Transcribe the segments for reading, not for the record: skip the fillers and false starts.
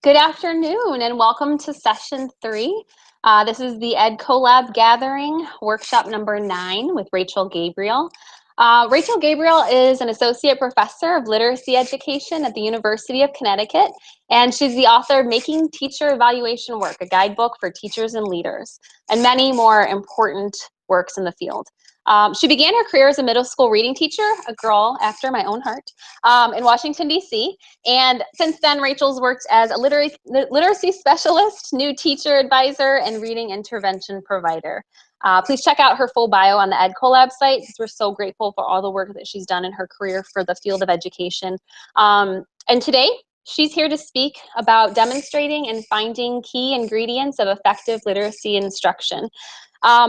Good afternoon and welcome to session 3. This is the Ed Collab Gathering, workshop number 9 with Rachael Gabriel. Rachael Gabriel is an associate professor of literacy education at the University of Connecticut, and she's the author of Making Teacher Evaluation Work, a guidebook for teachers and leaders, and many more important works in the field. She began her career as a middle school reading teacher, a girl after my own heart, in Washington, D.C. And since then, Rachael's worked as a literacy specialist, new teacher advisor, and reading intervention provider. Please check out her full bio on the Ed Collab site, because we're so grateful for all the work that she's done in her career for the field of education. And today, she's here to speak about demonstrating and finding key ingredients of effective literacy instruction.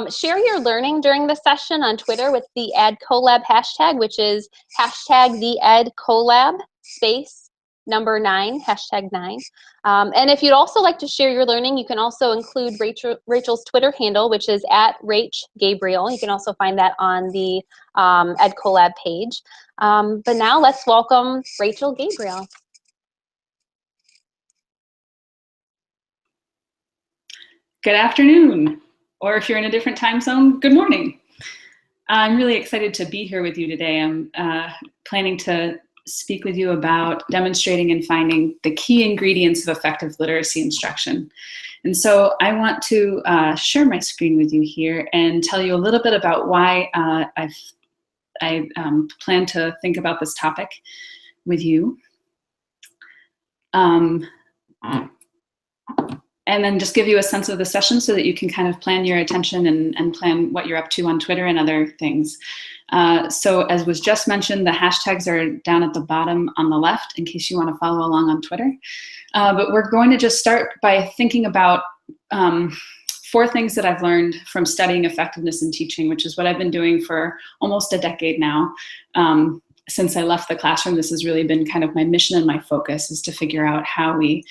Share your learning during the session on Twitter with the EdCollab hashtag, which is hashtag the EdCollab space number 9, hashtag 9. And if you'd also like to share your learning, you can also include Rachael's Twitter handle, which is @RachGabriel. You can also find that on the EdCollab page. But now let's welcome Rachael Gabriel. Good afternoon, or if you're in a different time zone, good morning. I'm really excited to be here with you today. I'm planning to speak with you about demonstrating and finding the key ingredients of effective literacy instruction. And so I want to share my screen with you here and tell you a little bit about why I plan to think about this topic with you. And then just give you a sense of the session so that you can kind of plan your attention and plan what you're up to on Twitter and other things. So as was just mentioned, the hashtags are down at the bottom on the left in case you want to follow along on Twitter. But we're going to just start by thinking about 4 things that I've learned from studying effectiveness in teaching, which is what I've been doing for almost a decade now. Since I left the classroom, this has really been kind of my mission and my focus, is to figure out how we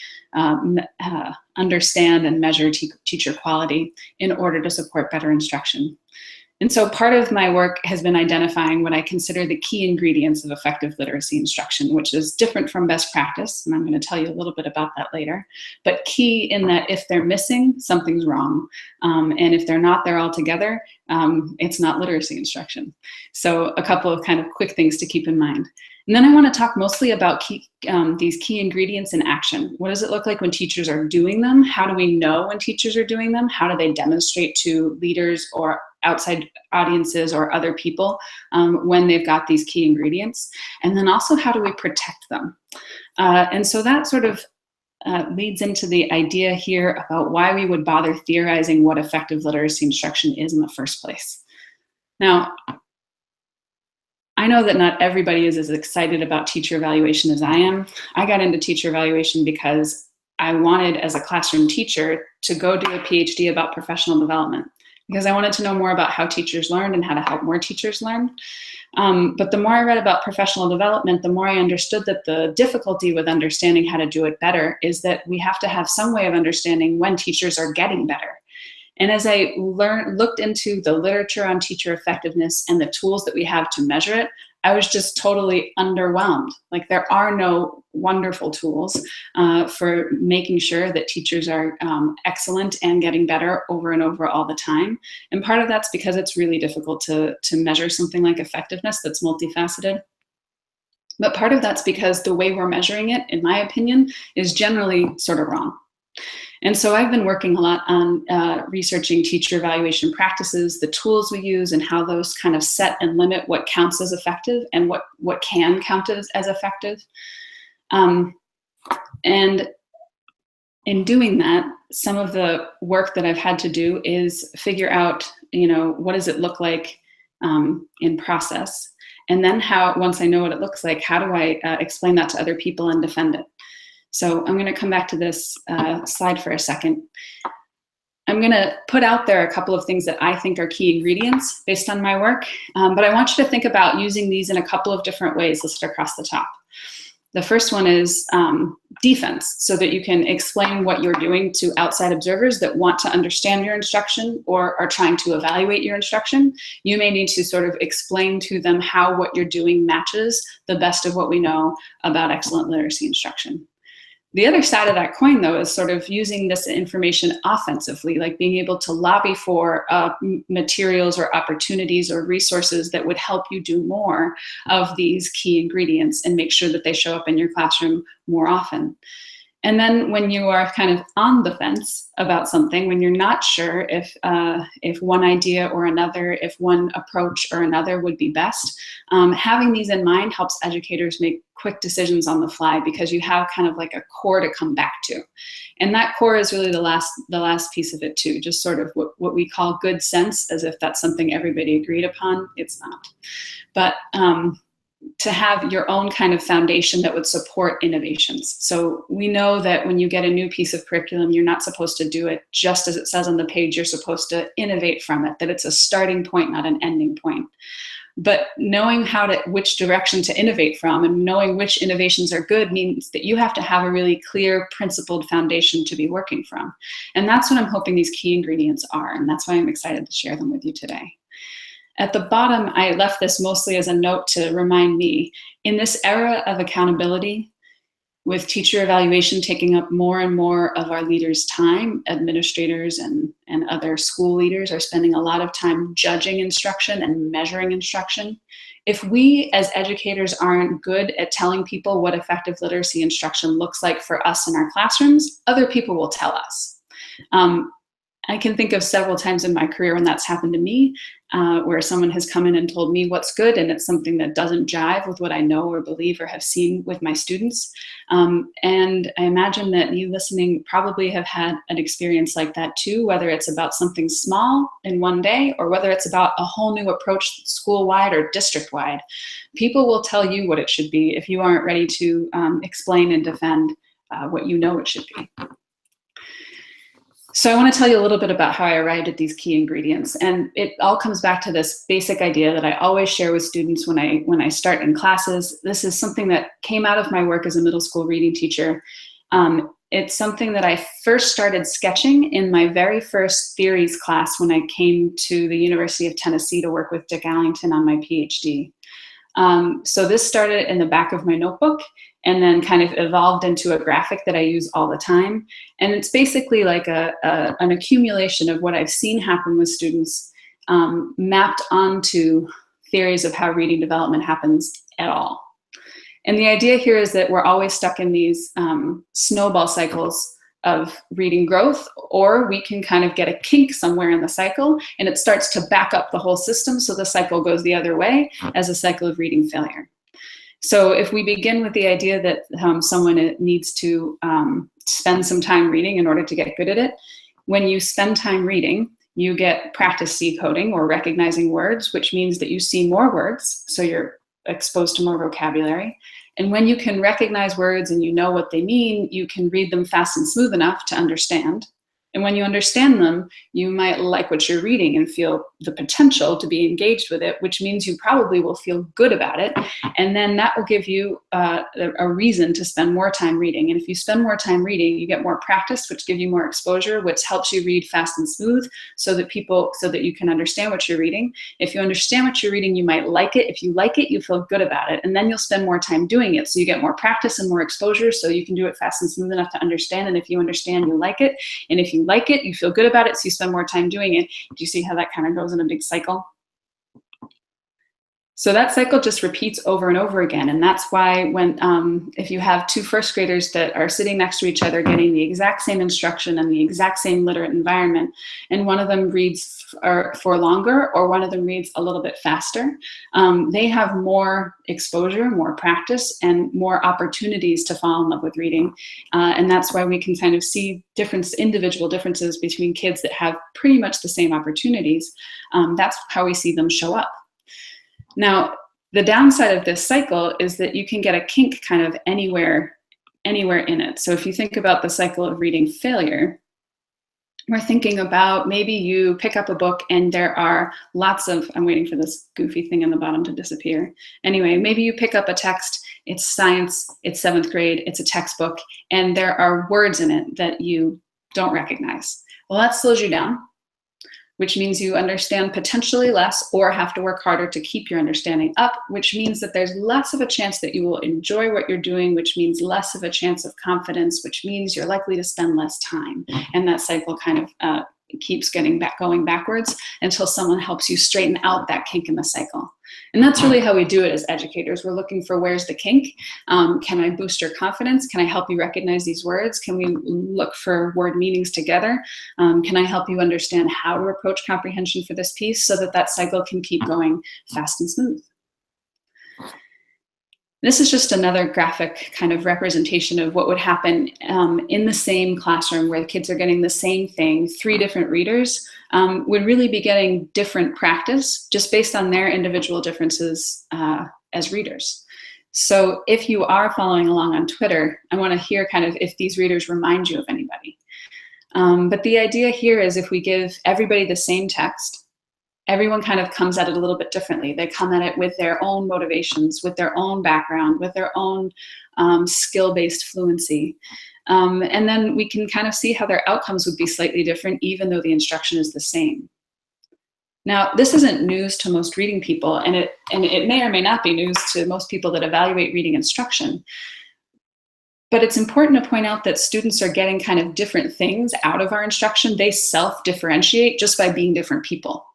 understand and measure teacher quality in order to support better instruction. And so part of my work has been identifying what I consider the key ingredients of effective literacy instruction, which is different from best practice, and I'm going to tell you a little bit about that later, but key in that if they're missing, something's wrong. And if they're not there altogether, it's not literacy instruction. So a couple of kind of quick things to keep in mind. And then I want to talk mostly about these key ingredients in action. What does it look like when teachers are doing them? How do we know when teachers are doing them? How do they demonstrate to leaders or outside audiences or other people when they've got these key ingredients? And then also, how do we protect them? And so that sort of leads into the idea here about why we would bother theorizing what effective literacy instruction is in the first place. Now, I know that not everybody is as excited about teacher evaluation as I am. I got into teacher evaluation because I wanted, as a classroom teacher, to go do a PhD about professional development, because I wanted to know more about how teachers learn and how to help more teachers learn. But the more I read about professional development, the more I understood that the difficulty with understanding how to do it better is that we have to have some way of understanding when teachers are getting better. And as I looked into the literature on teacher effectiveness and the tools that we have to measure it, I was just totally underwhelmed. Like, there are no wonderful tools for making sure that teachers are excellent and getting better over and over all the time. And part of that's because it's really difficult to measure something like effectiveness that's multifaceted. But part of that's because the way we're measuring it, in my opinion, is generally sort of wrong. And so I've been working a lot on researching teacher evaluation practices, the tools we use, and how those kind of set and limit what counts as effective and what can count as effective. And in doing that, some of the work that I've had to do is figure out, what does it look like in process? And then once I know what it looks like, how do I explain that to other people and defend it? So I'm going to come back to this slide for a second. I'm going to put out there a couple of things that I think are key ingredients based on my work, but I want you to think about using these in a couple of different ways listed across the top. The first one is defense, so that you can explain what you're doing to outside observers that want to understand your instruction or are trying to evaluate your instruction. You may need to sort of explain to them how what you're doing matches the best of what we know about excellent literacy instruction. The other side of that coin, though, is sort of using this information offensively, like being able to lobby for materials or opportunities or resources that would help you do more of these key ingredients and make sure that they show up in your classroom more often. And then when you are kind of on the fence about something, when you're not sure if one idea or another, if one approach or another would be best, having these in mind helps educators make quick decisions on the fly, because you have kind of like a core to come back to. And that core is really the last piece of it too, just sort of what we call good sense, as if that's something everybody agreed upon. It's not. But to have your own kind of foundation that would support innovations. So we know that when you get a new piece of curriculum, you're not supposed to do it just as it says on the page. You're supposed to innovate from it, that it's a starting point, not an ending point. But knowing which direction to innovate from and knowing which innovations are good means that you have to have a really clear, principled foundation to be working from. And that's what I'm hoping these key ingredients are. And that's why I'm excited to share them with you today. At the bottom, I left this mostly as a note to remind me, in this era of accountability, with teacher evaluation taking up more and more of our leaders' time, administrators and other school leaders are spending a lot of time judging instruction and measuring instruction. If we as educators aren't good at telling people what effective literacy instruction looks like for us in our classrooms, other people will tell us. I can think of several times in my career when that's happened to me, where someone has come in and told me what's good, and it's something that doesn't jive with what I know or believe or have seen with my students. And I imagine that you listening probably have had an experience like that too, whether it's about something small in one day or whether it's about a whole new approach school-wide or district-wide. People will tell you what it should be if you aren't ready to explain and defend what you know it should be. So I want to tell you a little bit about how I arrived at these key ingredients. And it all comes back to this basic idea that I always share with students when I start in classes. This is something that came out of my work as a middle school reading teacher. It's something that I first started sketching in my very first theories class when I came to the University of Tennessee to work with Dick Allington on my PhD. So this started in the back of my notebook and then kind of evolved into a graphic that I use all the time. And it's basically like an accumulation of what I've seen happen with students mapped onto theories of how reading development happens at all. And the idea here is that we're always stuck in these snowball cycles of reading growth, or we can kind of get a kink somewhere in the cycle and it starts to back up the whole system, so the cycle goes the other way as a cycle of reading failure. So if we begin with the idea that someone needs to spend some time reading in order to get good at it, when you spend time reading, you get practice decoding or recognizing words, which means that you see more words, so you're exposed to more vocabulary. And when you can recognize words and you know what they mean, you can read them fast and smooth enough to understand. And when you understand them, you might like what you're reading and feel the potential to be engaged with it, which means you probably will feel good about it. And then that will give you a reason to spend more time reading. And if you spend more time reading, you get more practice, which gives you more exposure, which helps you read fast and smooth so that you can understand what you're reading. If you understand what you're reading, you might like it. If you like it, you feel good about it. And then you'll spend more time doing it. So you get more practice and more exposure so you can do it fast and smooth enough to understand. And if you understand, you like it. And if you like it, you feel good about it, so you spend more time doing it. Do you see how that kind of goes in a big cycle? So that cycle just repeats over and over again. And that's why when if you have two first graders that are sitting next to each other getting the exact same instruction and the exact same literate environment, and one of them reads for longer or one of them reads a little bit faster, they have more exposure, more practice, and more opportunities to fall in love with reading. And that's why we can kind of see individual differences between kids that have pretty much the same opportunities. That's how we see them show up. Now, the downside of this cycle is that you can get a kink kind of anywhere in it. So if you think about the cycle of reading failure, we're thinking about maybe you pick up a book and there are lots of, I'm waiting for this goofy thing in the bottom to disappear. Anyway, maybe you pick up a text, it's science, it's 7th grade, it's a textbook, and there are words in it that you don't recognize. Well, that slows you down. which means you understand potentially less or have to work harder to keep your understanding up, which means that there's less of a chance that you will enjoy what you're doing, which means less of a chance of confidence, which means you're likely to spend less time. And that cycle kind of keeps going backwards until someone helps you straighten out that kink in the cycle. And that's really how we do it as educators. We're looking for, where's the kink? Can I boost your confidence? Can I help you recognize these words? Can we look for word meanings together? Can I help you understand how to approach comprehension for this piece so that that cycle can keep going fast and smooth? This is just another graphic kind of representation of what would happen in the same classroom where the kids are getting the same thing. 3 different readers would really be getting different practice just based on their individual differences as readers. So if you are following along on Twitter, I want to hear kind of if these readers remind you of anybody. But the idea here is if we give everybody the same text, everyone kind of comes at it a little bit differently. They come at it with their own motivations, with their own background, with their own skill-based fluency. And then we can kind of see how their outcomes would be slightly different, even though the instruction is the same. Now, this isn't news to most reading people, and it may or may not be news to most people that evaluate reading instruction. But it's important to point out that students are getting kind of different things out of our instruction. They self-differentiate just by being different people.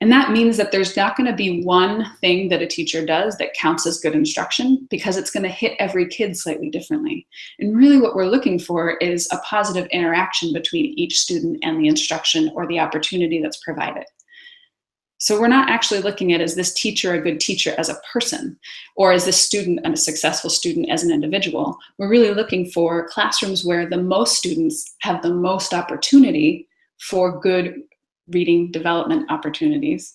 And that means that there's not going to be one thing that a teacher does that counts as good instruction, because it's going to hit every kid slightly differently. And really what we're looking for is a positive interaction between each student and the instruction or the opportunity that's provided. So we're not actually looking at, is this teacher a good teacher as a person, or is this student a successful student as an individual? We're really looking for classrooms where the most students have the most opportunity for good reading development opportunities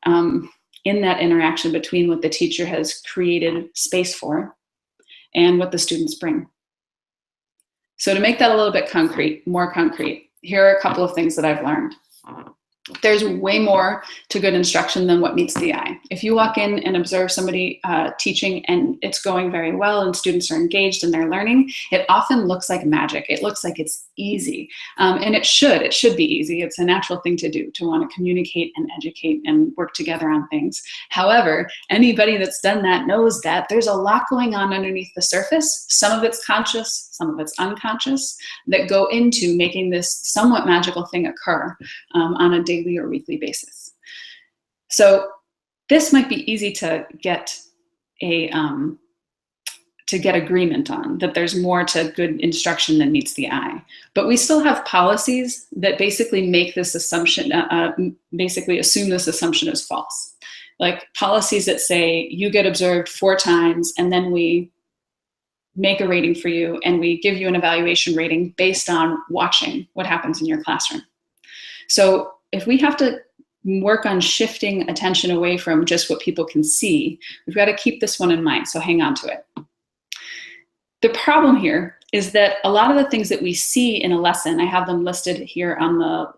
in that interaction between what the teacher has created space for and what the students bring. So to make that a little bit concrete, more concrete, here are a couple of things that I've learned. There's way more to good instruction than what meets the eye. If you walk in and observe somebody teaching and it's going very well and students are engaged in their learning, it often looks like magic. It looks like it's easy. And it should be easy. It's a natural thing to do, to want to communicate and educate and work together on things. However, anybody that's done that knows that there's a lot going on underneath the surface. Some of it's conscious, some of it's unconscious, that go into making this somewhat magical thing occur on a daily or weekly basis. So this might be easy to get agreement on, that there's more to good instruction than meets the eye. But we still have policies that basically make this assumption, basically assume this assumption is false. Like policies that say you get observed 4 times and then we make a rating for you and we give you an evaluation rating based on watching what happens in your classroom. So if we have to work on shifting attention away from just what people can see, we've got to keep this one in mind, so hang on to it. The problem here is that a lot of the things that we see in a lesson, I have them listed here on the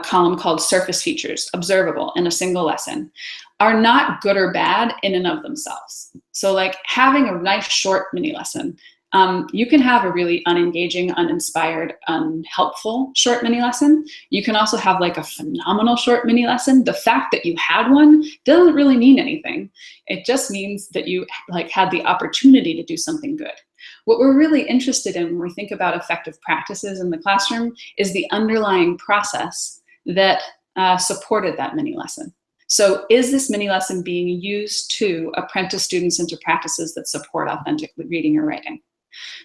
column called surface features, observable in a single lesson, are not good or bad in and of themselves. So like having a nice short mini lesson, you can have a really unengaging, uninspired, unhelpful short mini lesson. You can also have like a phenomenal short mini lesson. The fact that you had one doesn't really mean anything. It just means that you like had the opportunity to do something good. What we're really interested in when we think about effective practices in the classroom is the underlying process that supported that mini lesson. So is this mini lesson being used to apprentice students into practices that support authentic reading or writing?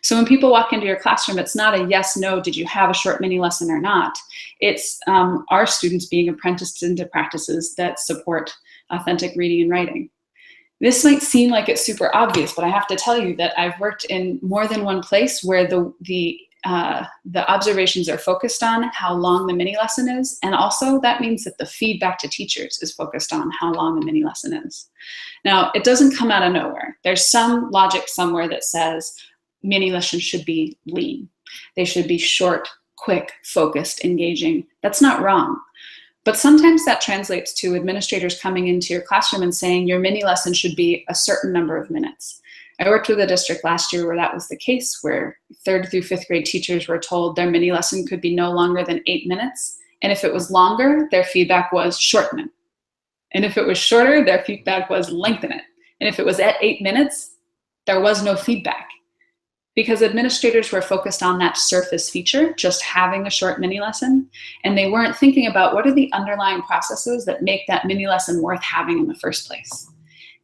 So when people walk into your classroom, it's not a yes, no, did you have a short mini lesson or not? It's our students being apprenticed into practices that support authentic reading and writing. This might seem like it's super obvious, but I have to tell you that I've worked in more than one place where the observations are focused on how long the mini lesson is, and also that means that the feedback to teachers is focused on how long the mini lesson is. Now, it doesn't come out of nowhere. There's some logic somewhere that says mini lessons should be lean. They should be short, quick, focused, engaging. That's not wrong. But sometimes that translates to administrators coming into your classroom and saying your mini lesson should be a certain number of minutes. I worked with a district last year where that was the case, where 3rd through 5th grade teachers were told their mini lesson could be no longer than 8 minutes. And if it was longer, their feedback was shorten it. And if it was shorter, their feedback was lengthen it. And if it was at 8 minutes, there was no feedback. Because administrators were focused on that surface feature, just having a short mini lesson, and they weren't thinking about what are the underlying processes that make that mini lesson worth having in the first place.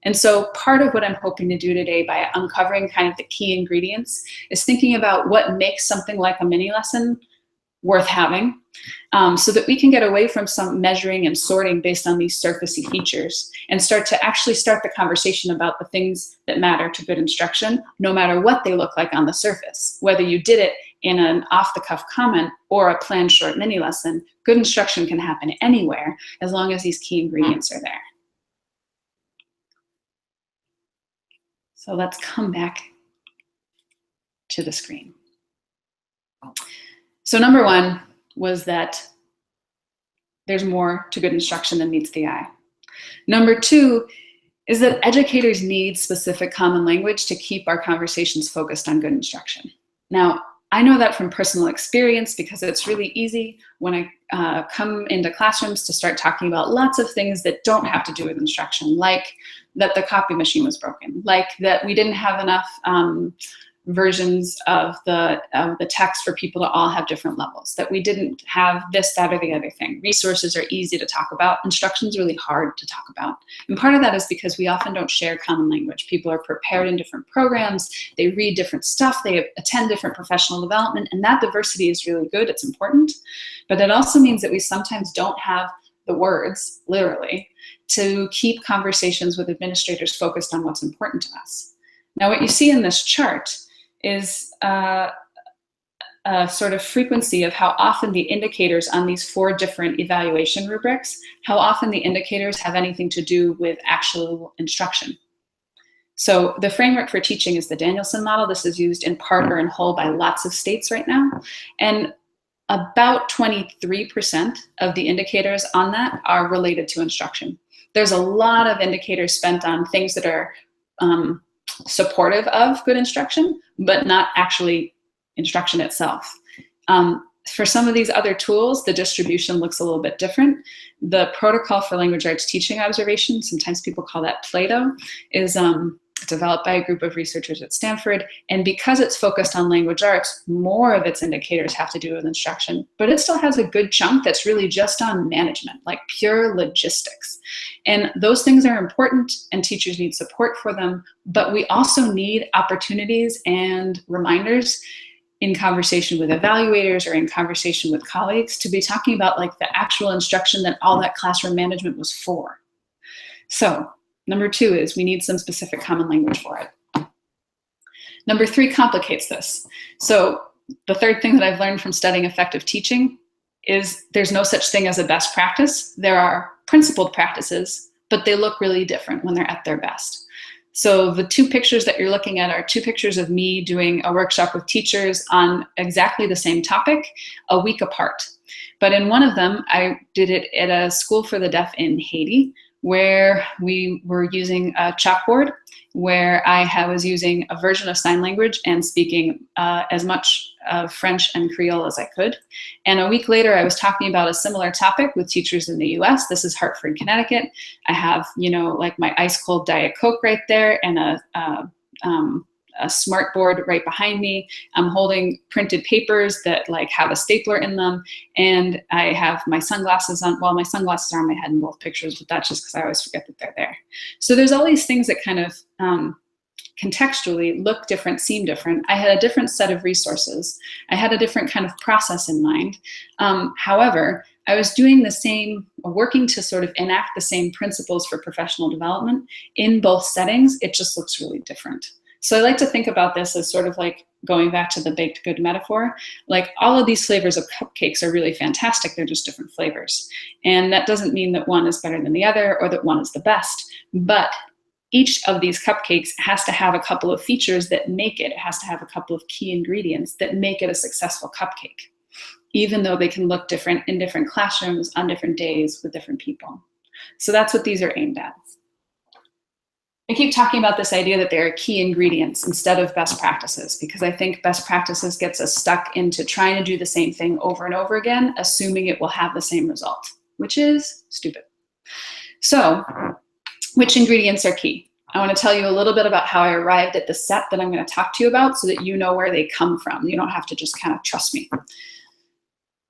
And so part of what I'm hoping to do today by uncovering kind of the key ingredients is thinking about what makes something like a mini lesson worth having, so that we can get away from some measuring and sorting based on these surfacey features and start the conversation about the things that matter to good instruction, no matter what they look like on the surface. Whether you did it in an off-the-cuff comment or a planned short mini lesson, good instruction can happen anywhere as long as these key ingredients are there. So let's come back to the screen. So number one was that there's more to good instruction than meets the eye. Number two is that educators need specific common language to keep our conversations focused on good instruction. Now, I know that from personal experience because it's really easy when I come into classrooms to start talking about lots of things that don't have to do with instruction, like that the copy machine was broken, like that we didn't have enough versions of the text for people to all have different levels, that we didn't have this, that, or the other thing. Resources are easy to talk about. Instruction is really hard to talk about. And part of that is because we often don't share common language. People are prepared in different programs, they read different stuff, they attend different professional development, and that diversity is really good, it's important. But it also means that we sometimes don't have the words, literally, to keep conversations with administrators focused on what's important to us. Now, what you see in this chart is a sort of frequency of how often the indicators on these 4 different evaluation rubrics, how often the indicators have anything to do with actual instruction. So the framework for teaching is the Danielson model. This is used in part or in whole by lots of states right now. And about 23% of the indicators on that are related to instruction. There's a lot of indicators spent on things that are supportive of good instruction, but not actually instruction itself. For some of these other tools, the distribution looks a little bit different. The protocol for language arts teaching observation, sometimes people call that Plato, is developed by a group of researchers at Stanford. And because it's focused on language arts, more of its indicators have to do with instruction, but it still has a good chunk that's really just on management, like pure logistics. And those things are important and teachers need support for them, but we also need opportunities and reminders in conversation with evaluators or in conversation with colleagues to be talking about like the actual instruction that all that classroom management was for. So number 2 is we need some specific common language for it. Number 3 complicates this. So the third thing that I've learned from studying effective teaching is there's no such thing as a best practice. There are principled practices, but they look really different when they're at their best. So the 2 pictures that you're looking at are 2 pictures of me doing a workshop with teachers on exactly the same topic a week apart. But in one of them, I did it at a school for the deaf in Haiti, where we were using a chalkboard, where I was using a version of sign language and speaking as much French and Creole as I could. And a week later, I was talking about a similar topic with teachers in the US. This is Hartford, Connecticut. I have, like my ice cold Diet Coke right there and a smart board right behind me. I'm holding printed papers that like have a stapler in them. And I have my sunglasses on. Well, my sunglasses are on my head in both pictures, but that's just because I always forget that they're there. So there's all these things that kind of contextually look different, seem different. I had a different set of resources. I had a different kind of process in mind. However, I was doing the same, working to sort of enact the same principles for professional development in both settings. It just looks really different. So I like to think about this as sort of like going back to the baked good metaphor. Like all of these flavors of cupcakes are really fantastic. They're just different flavors. And that doesn't mean that one is better than the other or that one is the best. But each of these cupcakes has to have a couple of features that make it. It has to have a couple of key ingredients that make it a successful cupcake, even though they can look different in different classrooms on different days with different people. So that's what these are aimed at. I keep talking about this idea that there are key ingredients instead of best practices, because I think best practices gets us stuck into trying to do the same thing over and over again, assuming it will have the same result, which is stupid. So, which ingredients are key? I want to tell you a little bit about how I arrived at the set that I'm going to talk to you about so that you know where they come from. You don't have to just kind of trust me.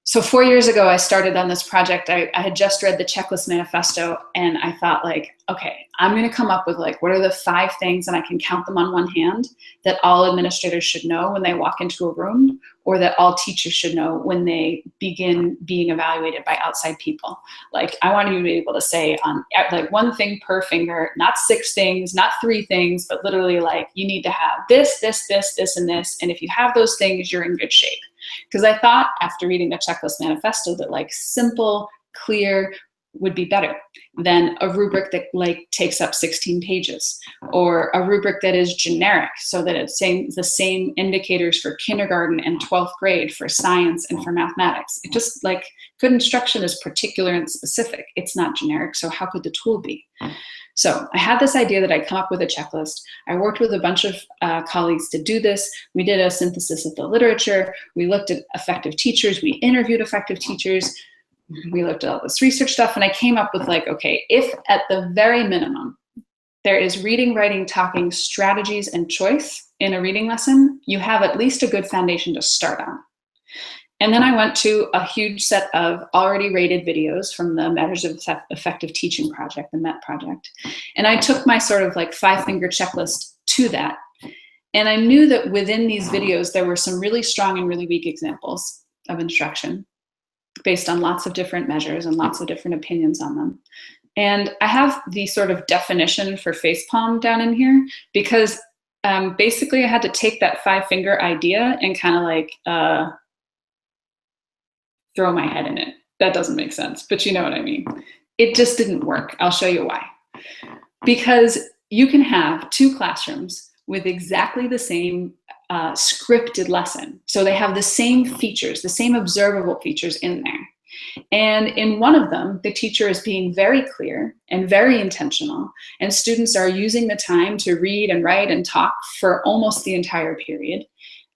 So 4 years ago, I started on this project. I had just read the checklist manifesto, and I thought, like, okay, I'm going to come up with, like, what are the 5 things, and I can count them on one hand, that all administrators should know when they walk into a room, or that all teachers should know when they begin being evaluated by outside people. Like, I want you to be able to say on, like, 1 thing per finger, not 6 things, not 3 things, but literally, like, you need to have this, this, this, this, and this. And if you have those things, you're in good shape. Because I thought after reading the checklist manifesto that, like, simple, clear would be better than a rubric that, like, takes up 16 pages, or a rubric that is generic so that it's saying the same indicators for kindergarten and 12th grade for science and for mathematics. It just, like, good instruction is particular and specific. It's not generic, so how could the tool be? So I had this idea that I'd come up with a checklist. I worked with a bunch of colleagues to do this. We did a synthesis of the literature. We looked at effective teachers. We interviewed effective teachers. We looked at all this research stuff, and I came up with, like, okay, if at the very minimum there is reading, writing, talking, strategies, and choice in a reading lesson, you have at least a good foundation to start on. And then I went to a huge set of already rated videos from the Measures of Effective Teaching project, the MET project. And I took my sort of, like, 5-finger checklist to that. And I knew that within these videos, there were some really strong and really weak examples of instruction based on lots of different measures and lots of different opinions on them. And I have the sort of definition for facepalm down in here because basically I had to take that 5-finger idea and kind of, like, throw my head in it. That doesn't make sense, but you know what I mean. It just didn't work. I'll show you why. Because you can have 2 classrooms with exactly the same scripted lesson. So they have the same features, the same observable features in there. And in one of them, the teacher is being very clear and very intentional, and students are using the time to read and write and talk for almost the entire period.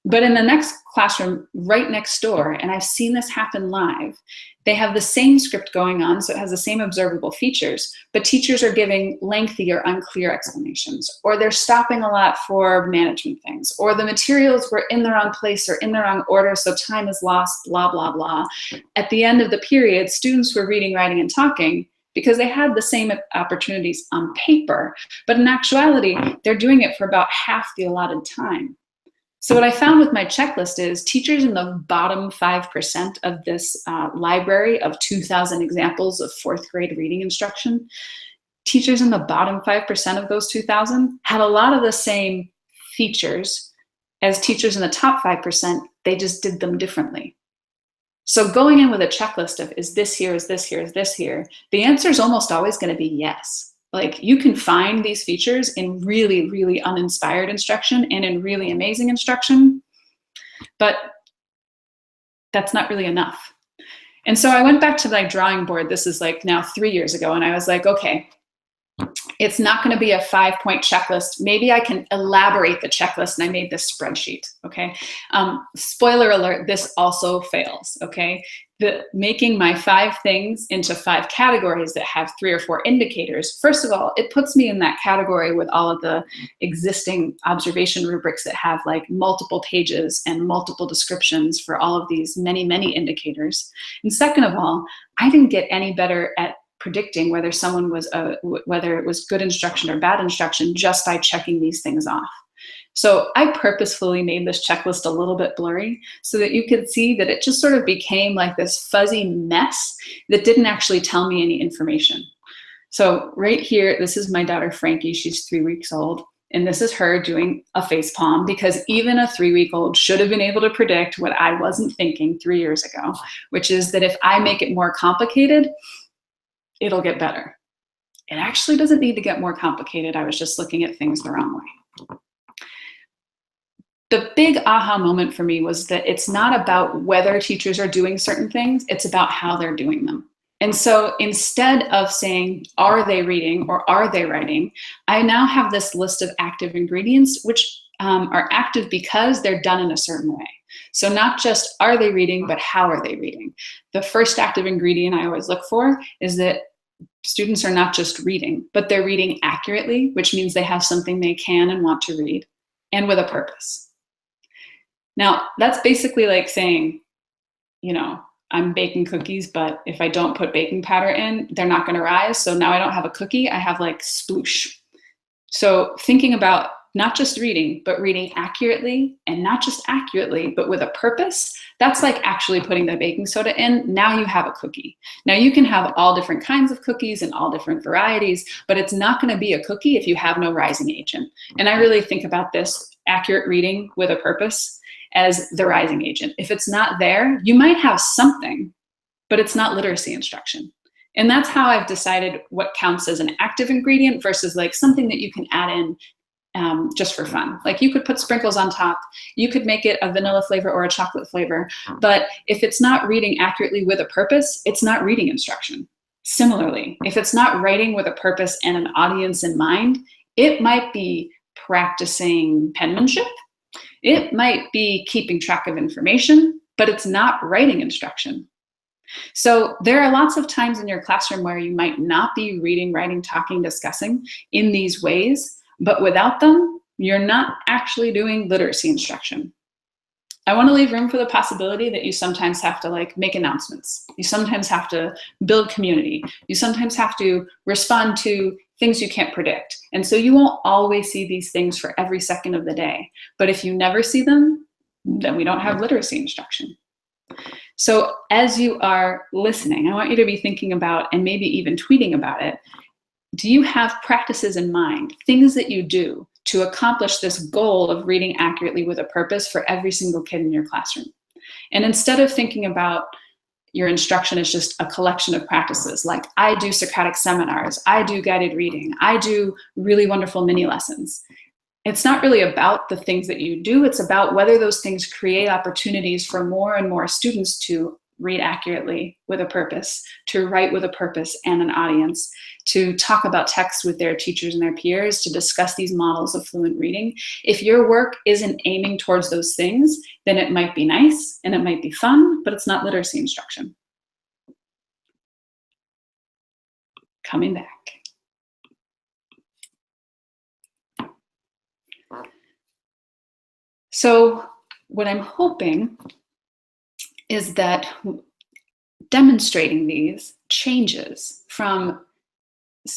But in the next classroom right next door, and I've seen this happen live, they have the same script going on, so it has the same observable features, but teachers are giving lengthy or unclear explanations, or they're stopping a lot for management things, or the materials were in the wrong place or in the wrong order, so time is lost, blah, blah, blah. At the end of the period, students were reading, writing, and talking because they had the same opportunities on paper, but in actuality, they're doing it for about half the allotted time. So what I found with my checklist is teachers in the bottom 5% of this library of 2,000 examples of 4th grade reading instruction, teachers in the bottom 5% of those 2,000 had a lot of the same features as teachers in the top 5%, they just did them differently. So going in with a checklist of is this here, is this here, is this here, the answer is almost always going to be yes. Like, you can find these features in really, really uninspired instruction and in really amazing instruction, but that's not really enough. And so I went back to my drawing board. This is, like, now 3 years ago, and I was like, okay, it's not going to be a 5-point checklist. Maybe I can elaborate the checklist, and I made this spreadsheet, okay? Spoiler alert, this also fails, okay? Making my 5 things into 5 categories that have 3 or 4 indicators, first of all, it puts me in that category with all of the existing observation rubrics that have, like, multiple pages and multiple descriptions for all of these many, many indicators. And second of all, I didn't get any better at predicting whether someone was whether it was good instruction or bad instruction just by checking these things off. So I purposefully made this checklist a little bit blurry so that you could see that it just sort of became like this fuzzy mess that didn't actually tell me any information. So right here, this is my daughter Frankie. She's 3 weeks old. And this is her doing a facepalm, because even a 3-week-old should have been able to predict what I wasn't thinking 3 years ago, which is that if I make it more complicated, it'll get better. It actually doesn't need to get more complicated. I was just looking at things the wrong way. The big aha moment for me was that it's not about whether teachers are doing certain things, it's about how they're doing them. And so instead of saying, are they reading or are they writing, I now have this list of active ingredients, which are active because they're done in a certain way. So not just are they reading, but how are they reading? The first active ingredient I always look for is that students are not just reading, but they're reading accurately, which means they have something they can and want to read, and with a purpose. Now, that's basically like saying, you know, I'm baking cookies, but if I don't put baking powder in, they're not going to rise. So now I don't have a cookie, I have like sploosh. So thinking about not just reading, but reading accurately, and not just accurately, but with a purpose, that's like actually putting the baking soda in. Now you have a cookie. Now you can have all different kinds of cookies and all different varieties, but it's not going to be a cookie if you have no rising agent. And I really think about this accurate reading with a purpose as the rising agent. If it's not there, you might have something, but it's not literacy instruction. And that's how I've decided what counts as an active ingredient versus like something that you can add in just for fun. Like you could put sprinkles on top, you could make it a vanilla flavor or a chocolate flavor, but if it's not reading accurately with a purpose, it's not reading instruction. Similarly, if it's not writing with a purpose and an audience in mind, it might be practicing penmanship, it might be keeping track of information, but it's not writing instruction. So there are lots of times in your classroom where you might not be reading, writing, talking, discussing in these ways, but without them, you're not actually doing literacy instruction. I want to leave room for the possibility that you sometimes have to like make announcements. You sometimes have to build community. You sometimes have to respond to things you can't predict. And so you won't always see these things for every second of the day. But if you never see them, then we don't have literacy instruction. So as you are listening, I want you to be thinking about, and maybe even tweeting about it, do you have practices in mind, things that you do to accomplish this goal of reading accurately with a purpose for every single kid in your classroom? And instead of thinking about your instruction as just a collection of practices, like I do Socratic seminars, I do guided reading, I do really wonderful mini lessons. It's not really about the things that you do, it's about whether those things create opportunities for more and more students to read accurately with a purpose, to write with a purpose and an audience, to talk about text with their teachers and their peers, to discuss these models of fluent reading. If your work isn't aiming towards those things, then it might be nice and it might be fun, but it's not literacy instruction. Coming back. So what I'm hoping is that demonstrating these changes from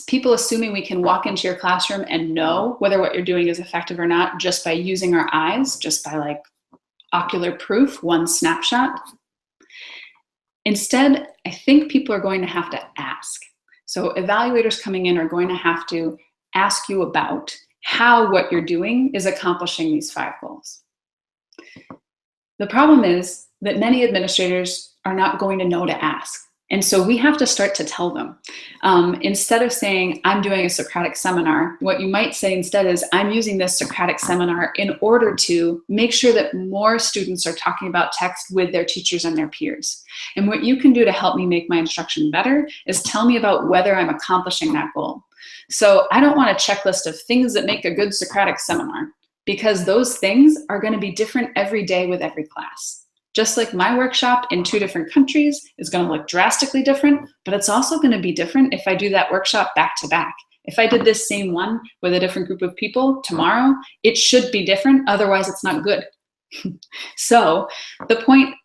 people assuming we can walk into your classroom and know whether what you're doing is effective or not just by using our eyes, just by like ocular proof, one snapshot. Instead, I think people are going to have to ask. So evaluators coming in are going to have to ask you about how what you're doing is accomplishing these 5 goals. The problem is that many administrators are not going to know to ask. And so we have to start to tell them. Instead of saying, I'm doing a Socratic seminar, what you might say instead is, I'm using this Socratic seminar in order to make sure that more students are talking about text with their teachers and their peers. And what you can do to help me make my instruction better is tell me about whether I'm accomplishing that goal. So I don't want a checklist of things that make a good Socratic seminar, because those things are going to be different every day with every class. Just like my workshop in 2 different countries is going to look drastically different, but it's also going to be different if I do that workshop back to back. If I did this same one with a different group of people tomorrow, it should be different, otherwise it's not good. So the point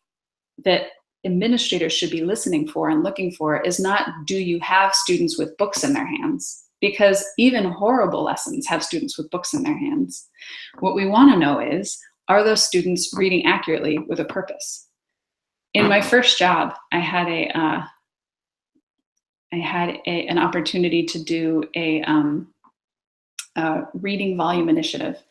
that administrators should be listening for and looking for is not, do you have students with books in their hands? Because even horrible lessons have students with books in their hands. What we want to know is, are those students reading accurately with a purpose? In my first job, I had an opportunity to do a reading volume initiative,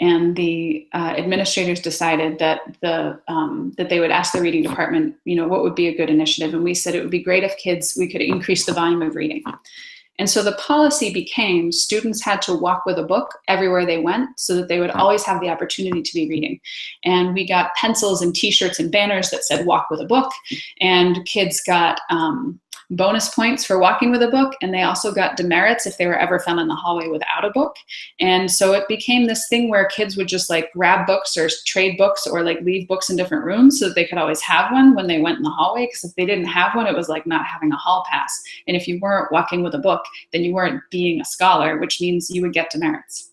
and the administrators decided that that they would ask the reading department, what would be a good initiative, and we said it would be great if we could increase the volume of reading. And so the policy became students had to walk with a book everywhere they went so that they would always have the opportunity to be reading. And we got pencils and t-shirts and banners that said walk with a book, and kids got bonus points for walking with a book, and they also got demerits if they were ever found in the hallway without a book. And so it became this thing where kids would just like grab books or trade books or like leave books in different rooms so that they could always have one when they went in the hallway, because if they didn't have one, it was like not having a hall pass. And if you weren't walking with a book, then you weren't being a scholar, which means you would get demerits.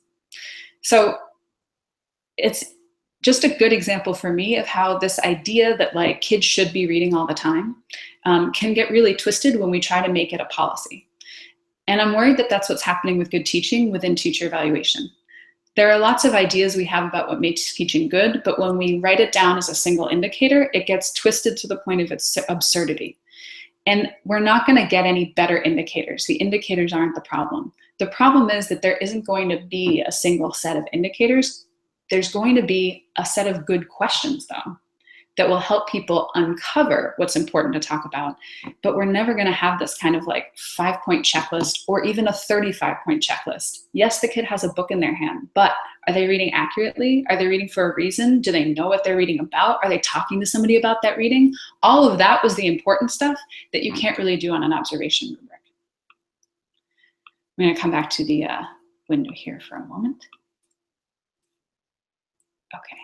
So it's just a good example for me of how this idea that like kids should be reading all the time can get really twisted when we try to make it a policy. And I'm worried that that's what's happening with good teaching within teacher evaluation. There are lots of ideas we have about what makes teaching good, but when we write it down as a single indicator, it gets twisted to the point of its absurdity. And we're not going to get any better indicators. The indicators aren't the problem. The problem is that there isn't going to be a single set of indicators. There's going to be a set of good questions, though, that will help people uncover what's important to talk about. But we're never going to have this kind of like 5-point checklist or even a 35-point checklist. Yes, the kid has a book in their hand, but are they reading accurately? Are they reading for a reason? Do they know what they're reading about? Are they talking to somebody about that reading? All of that was the important stuff that you can't really do on an observation rubric. I'm going to come back to the window here for a moment. Okay,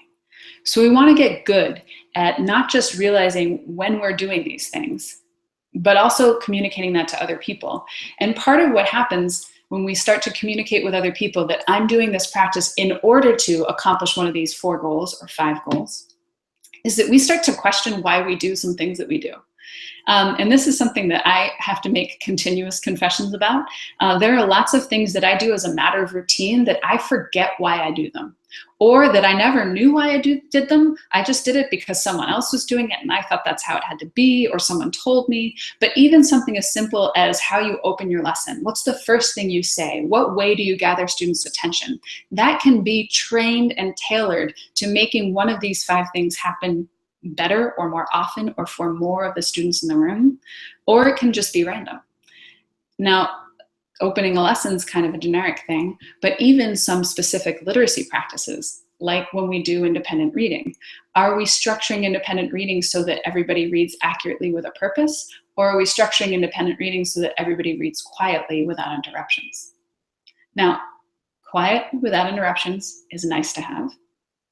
so we want to get good at not just realizing when we're doing these things, but also communicating that to other people. And part of what happens when we start to communicate with other people that I'm doing this practice in order to accomplish one of these 4 goals or 5 goals is that we start to question why we do some things that we do. And this is something that I have to make continuous confessions about. There are lots of things that I do as a matter of routine that I forget why I do them, or that I never knew why I did them. I just did it because someone else was doing it and I thought that's how it had to be, or someone told me. But even something as simple as how you open your lesson, what's the first thing you say, what way do you gather students' attention, that can be trained and tailored to making one of these 5 things happen better or more often or for more of the students in the room, or it can just be random. Now, opening a lesson is kind of a generic thing, but even some specific literacy practices, like when we do independent reading, are we structuring independent reading so that everybody reads accurately with a purpose, or are we structuring independent reading so that everybody reads quietly without interruptions? Now, quiet without interruptions is nice to have,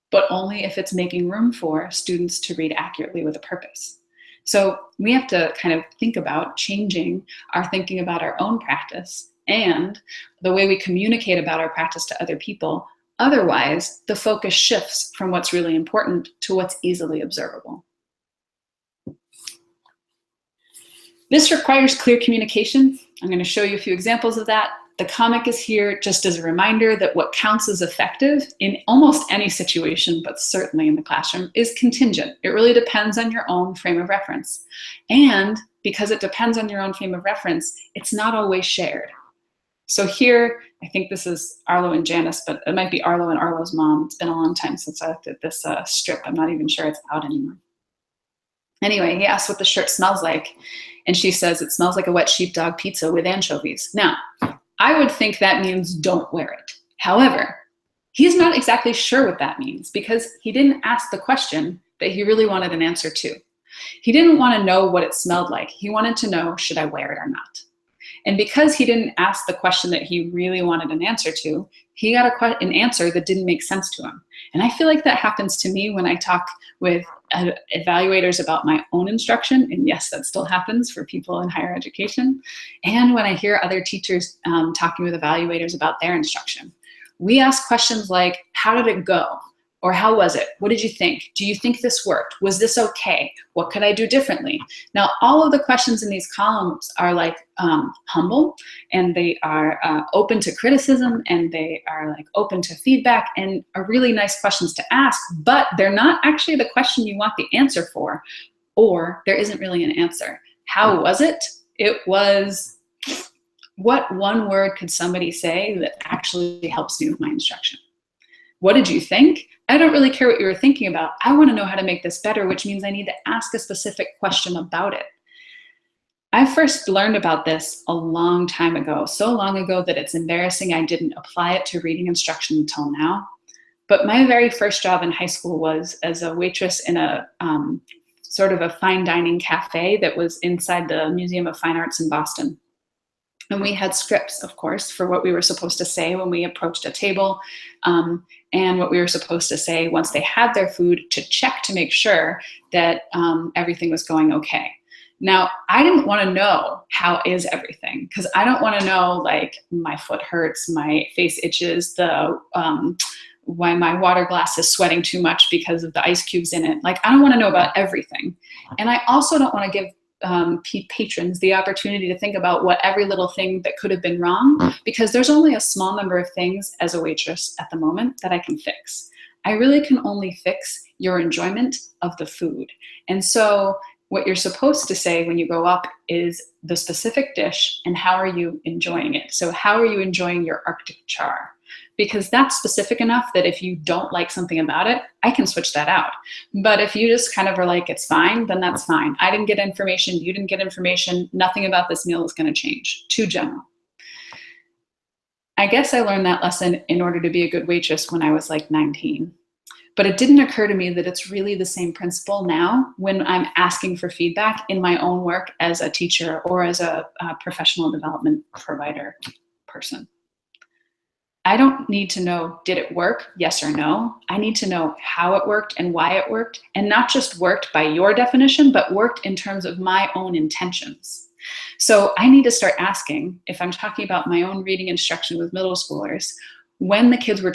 but only if it's making room for students to read accurately with a purpose. So we have to kind of think about changing our thinking about our own practice and the way we communicate about our practice to other people. Otherwise, the focus shifts from what's really important to what's easily observable. This requires clear communication. I'm going to show you a few examples of that. The comic is here just as a reminder that what counts as effective in almost any situation, but certainly in the classroom, is contingent. It really depends on your own frame of reference. And because it depends on your own frame of reference, it's not always shared. So here, I think this is Arlo and Janice, but it might be Arlo and Arlo's mom. It's been a long time since I looked at this strip. I'm not even sure it's out anymore. Anyway, he asks what the shirt smells like, and she says, it smells like a wet sheepdog pizza with anchovies. Now, I would think that means don't wear it. However, he's not exactly sure what that means because he didn't ask the question that he really wanted an answer to. He didn't want to know what it smelled like. He wanted to know, should I wear it or not? And because he didn't ask the question that he really wanted an answer to, he got an answer that didn't make sense to him. And I feel like that happens to me when I talk with evaluators about my own instruction. And yes, that still happens for people in higher education. And when I hear other teachers talking with evaluators about their instruction. We ask questions like, how did it go? Or how was it? What did you think? Do you think this worked? Was this okay? What could I do differently? Now, all of the questions in these columns are like humble, and they are open to criticism, and they are like open to feedback, and are really nice questions to ask, but they're not actually the question you want the answer for, or there isn't really an answer. How was it? It was, what one word could somebody say that actually helps me with my instruction? What did you think? I don't really care what you were thinking about. I want to know how to make this better, which means I need to ask a specific question about it. I first learned about this a long time ago, so long ago that it's embarrassing I didn't apply it to reading instruction until now. But my very first job in high school was as a waitress in a sort of a fine dining cafe that was inside the Museum of Fine Arts in Boston. And we had scripts, of course, for what we were supposed to say when we approached a table, and what we were supposed to say once they had their food, to check to make sure that everything was going okay. Now, I didn't want to know how is everything, because I don't want to know, like, my foot hurts, my face itches, why my water glass is sweating too much because of the ice cubes in it. Like, I don't want to know about everything. And I also don't want to give patrons the opportunity to think about what every little thing that could have been wrong, because there's only a small number of things as a waitress at the moment that I can fix. I really can only fix your enjoyment of the food. And so what you're supposed to say when you go up is the specific dish and how are you enjoying it. So how are you enjoying your Arctic char? Because that's specific enough that if you don't like something about it, I can switch that out. But if you just kind of are like, it's fine, then that's fine. I didn't get information, you didn't get information, nothing about this meal is going to change. Too general. I guess I learned that lesson in order to be a good waitress when I was like 19. But it didn't occur to me that it's really the same principle now when I'm asking for feedback in my own work as a teacher or as a professional development provider person. I don't need to know, did it work? Yes or no. I need to know how it worked and why it worked, and not just worked by your definition, but worked in terms of my own intentions. So I need to start asking, if I'm talking about my own reading instruction with middle schoolers, when the kids were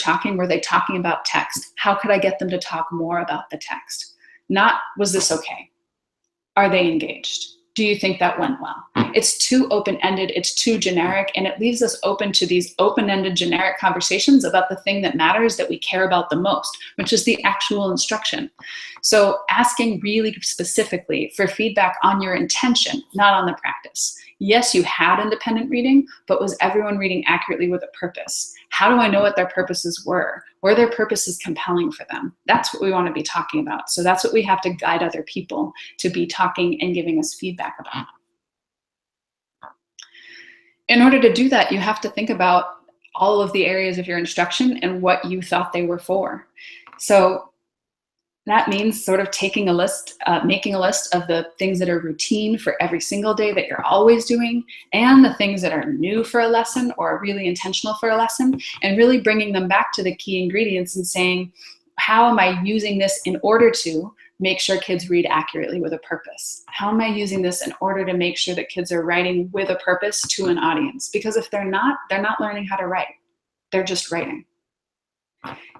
they talking about text? How could I get them to talk more about the text? Not, was this okay? Are they engaged? Do you think that went well? It's too open-ended, it's too generic, and it leaves us open to these open-ended generic conversations about the thing that matters, that we care about the most, which is the actual instruction. So asking really specifically for feedback on your intention, not on the practice. Yes, you had independent reading, but was everyone reading accurately with a purpose? How do I know what their purposes were? Were their purposes compelling for them? That's what we want to be talking about. So that's what we have to guide other people to be talking and giving us feedback about. In order to do that, you have to think about all of the areas of your instruction and what you thought they were for. So that means sort of taking a list, making a list of the things that are routine for every single day that you're always doing, and the things that are new for a lesson or really intentional for a lesson, and really bringing them back to the key ingredients and saying, how am I using this in order to make sure kids read accurately with a purpose? How am I using this in order to make sure that kids are writing with a purpose to an audience? Because if they're not learning how to write. They're just writing.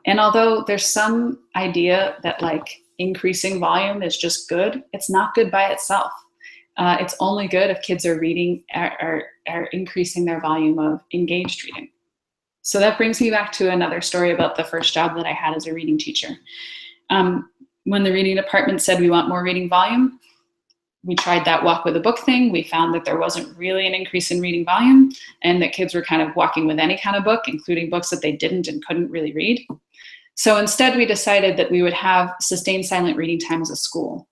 And although there's some idea that like increasing volume is just good, it's not good by itself. It's only good if kids are reading, are increasing their volume of engaged reading. So that brings me back to another story about the first job that I had as a reading teacher. When the reading department said we want more reading volume, we tried that walk with a book thing. We found that there wasn't really an increase in reading volume, and that kids were kind of walking with any kind of book, including books that they didn't and couldn't really read. So instead, we decided that we would have sustained silent reading time as a school.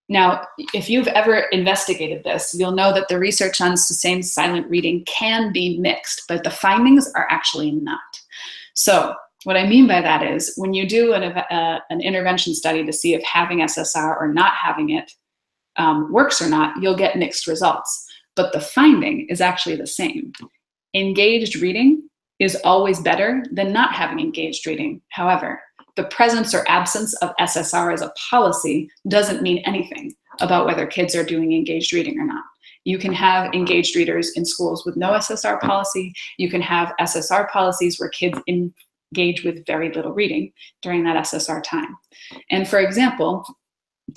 Now, if you've ever investigated this, you'll know that the research on sustained silent reading can be mixed, but the findings are actually not. So what I mean by that is when you do an intervention study to see if having SSR or not having it works or not, you'll get mixed results. But the finding is actually the same. Engaged reading is always better than not having engaged reading. However, the presence or absence of SSR as a policy doesn't mean anything about whether kids are doing engaged reading or not. You can have engaged readers in schools with no SSR policy. You can have SSR policies where kids engage with very little reading during that SSR time. And for example,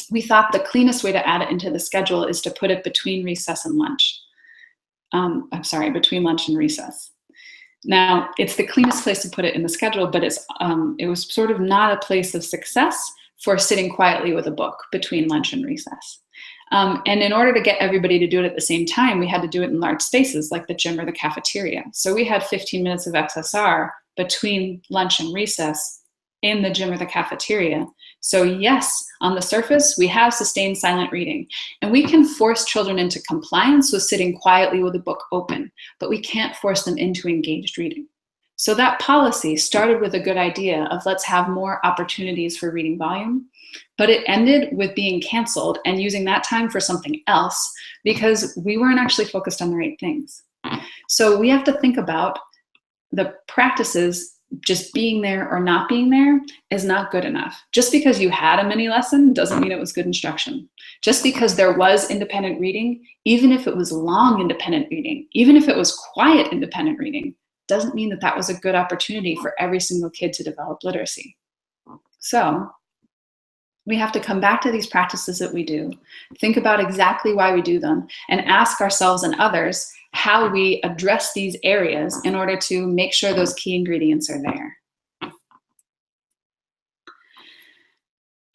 we thought the cleanest way to add it into the schedule is to put it between recess and lunch. Between lunch and recess. Now, it's the cleanest place to put it in the schedule, but it was sort of not a place of success for sitting quietly with a book between lunch and recess. And in order to get everybody to do it at the same time, we had to do it in large spaces like the gym or the cafeteria. So we had 15 minutes of SSR between lunch and recess in the gym or the cafeteria. So yes, on the surface, we have sustained silent reading, and we can force children into compliance with sitting quietly with a book open, but we can't force them into engaged reading. So that policy started with a good idea of let's have more opportunities for reading volume, but it ended with being canceled and using that time for something else because we weren't actually focused on the right things. So we have to think about the practices. Just being there or not being there is not good enough. Just because you had a mini lesson doesn't mean it was good instruction. Just because there was independent reading, even if it was long independent reading, even if it was quiet independent reading, doesn't mean that that was a good opportunity for every single kid to develop literacy. So we have to come back to these practices that we do, think about exactly why we do them, and ask ourselves and others how we address these areas in order to make sure those key ingredients are there.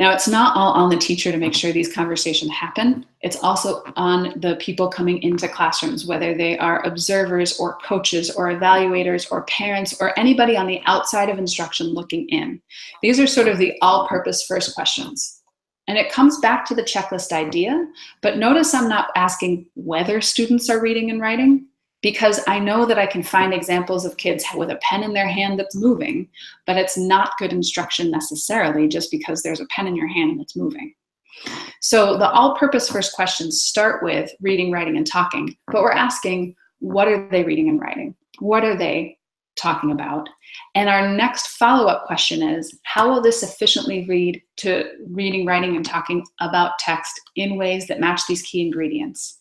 Now, it's not all on the teacher to make sure these conversations happen. It's also on the people coming into classrooms, whether they are observers or coaches or evaluators or parents or anybody on the outside of instruction looking in. These are sort of the all-purpose first questions. And it comes back to the checklist idea, but notice I'm not asking whether students are reading and writing, because I know that I can find examples of kids with a pen in their hand that's moving, but it's not good instruction necessarily just because there's a pen in your hand and it's moving. So the all-purpose first questions start with reading, writing, and talking, but we're asking, what are they reading and writing? What are they talking about? And our next follow-up question is, how will this efficiently lead to reading, writing, and talking about text in ways that match these key ingredients?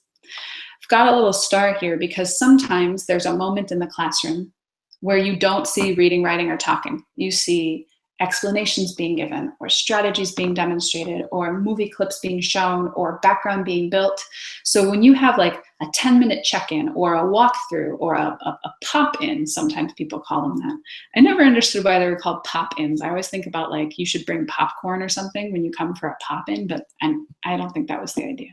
I've got a little star here because sometimes there's a moment in the classroom where you don't see reading, writing, or talking. You see explanations being given, or strategies being demonstrated, or movie clips being shown, or background being built. So when you have like a 10-minute check-in, or a walkthrough, or a pop-in, sometimes people call them that. I never understood why they were called pop-ins. I always think about like you should bring popcorn or something when you come for a pop-in, but I don't think that was the idea.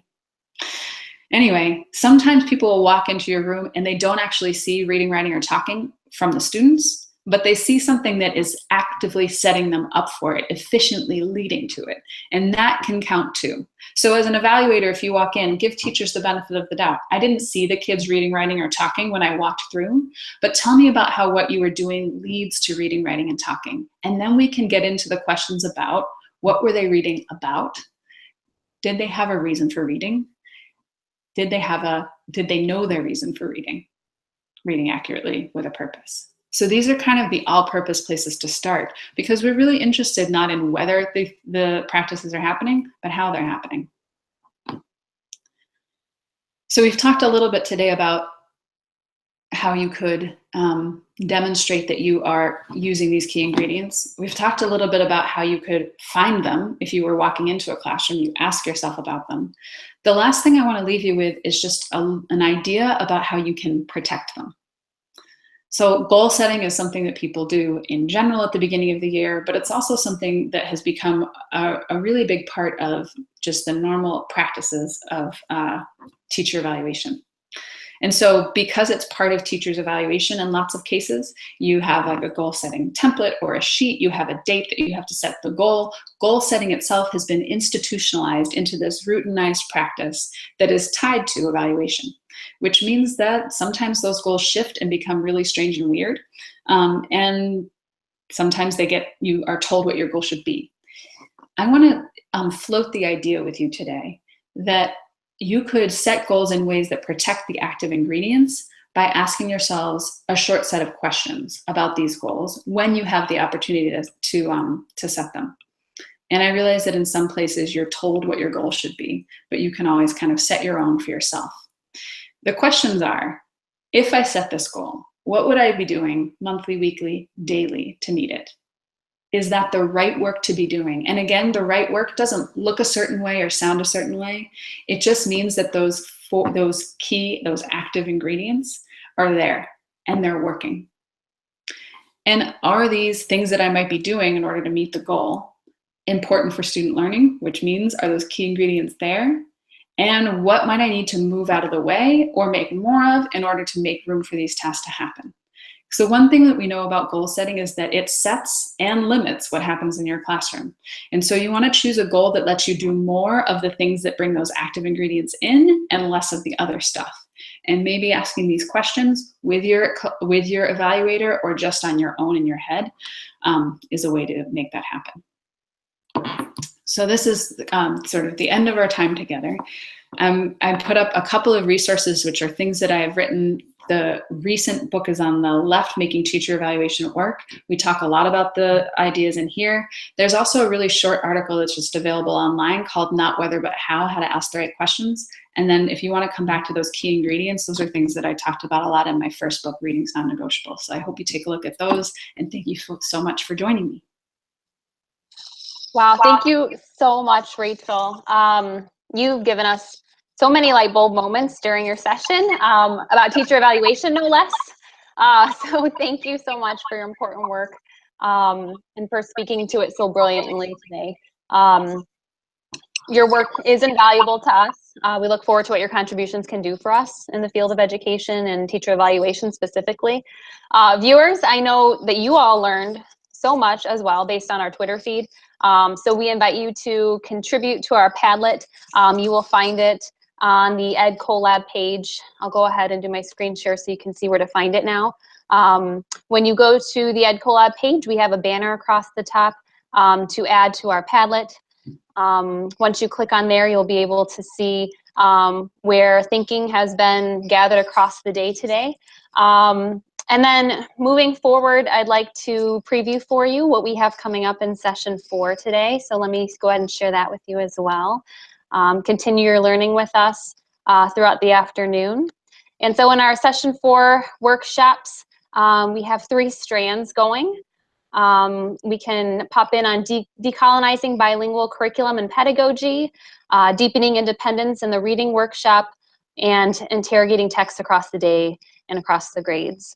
Anyway, sometimes people will walk into your room and they don't actually see reading, writing, or talking from the students, but they see something that is actively setting them up for it, efficiently leading to it. And that can count too. So as an evaluator, if you walk in, give teachers the benefit of the doubt. I didn't see the kids reading, writing, or talking when I walked through, but tell me about how what you were doing leads to reading, writing, and talking. And then we can get into the questions about what were they reading about? Did they have a reason for reading? Did they know their reason for reading accurately with a purpose? So these are kind of the all-purpose places to start, because we're really interested not in whether the practices are happening, but how they're happening. So we've talked a little bit today about how you could demonstrate that you are using these key ingredients. We've talked a little bit about how you could find them. If you were walking into a classroom, you ask yourself about them. The last thing I want to leave you with is just an idea about how you can protect them. So goal setting is something that people do in general at the beginning of the year, but it's also something that has become a really big part of just the normal practices of teacher evaluation. And so because it's part of teachers' evaluation in lots of cases, you have like a goal setting template or a sheet, you have a date that you have to set the goal. Goal setting itself has been institutionalized into this routinized practice that is tied to evaluation, which means that sometimes those goals shift and become really strange and weird. And sometimes you are told what your goal should be. I want to float the idea with you today that you could set goals in ways that protect the active ingredients by asking yourselves a short set of questions about these goals when you have the opportunity to set them. And I realize that in some places you're told what your goal should be, but you can always kind of set your own for yourself. The questions are, if I set this goal, what would I be doing monthly, weekly, daily to meet it? Is that the right work to be doing? And again, the right work doesn't look a certain way or sound a certain way. It just means that those active ingredients are there and they're working. And are these things that I might be doing in order to meet the goal important for student learning, which means are those key ingredients there? And what might I need to move out of the way or make more of in order to make room for these tasks to happen? So one thing that we know about goal setting is that it sets and limits what happens in your classroom. And so you want to choose a goal that lets you do more of the things that bring those active ingredients in and less of the other stuff. And maybe asking these questions with your evaluator or just on your own in your head is a way to make that happen. So this is sort of the end of our time together. I put up a couple of resources, which are things that I have written. The recent book is on the left, Making Teacher Evaluation Work. We talk a lot about the ideas in here. There's also a really short article that's just available online called Not Whether But How to Ask the Right Questions. And then if you want to come back to those key ingredients, those are things that I talked about a lot in my first book, Reading's Non-Negotiable. So I hope you take a look at those, and thank you so much for joining me. Wow, thank you so much, Rachel. You've given us so many light bulb moments during your session about teacher evaluation, no less. So thank you so much for your important work and for speaking to it so brilliantly today. Your work is invaluable to us. We look forward to what your contributions can do for us in the field of education and teacher evaluation specifically. Viewers, I know that you all learned so much as well based on our Twitter feed. So we invite you to contribute to our Padlet. You will find it on the EdCollab page. I'll go ahead and do my screen share so you can see where to find it now. When you go to the EdCollab page, we have a banner across the top to add to our Padlet. Once you click on there, you'll be able to see where thinking has been gathered across the day today. And then moving forward, I'd like to preview for you what we have coming up in session 4 today. So let me go ahead and share that with you as well. Continue your learning with us throughout the afternoon. And so in our session 4 workshops, we have 3 strands going. We can pop in on decolonizing bilingual curriculum and pedagogy, deepening independence in the reading workshop, and interrogating text across the day and across the grades.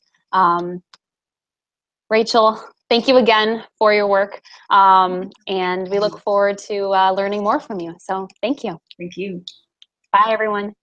Rachel, thank you again for your work, and we look forward to learning more from you. So thank you. Thank you. Bye, everyone.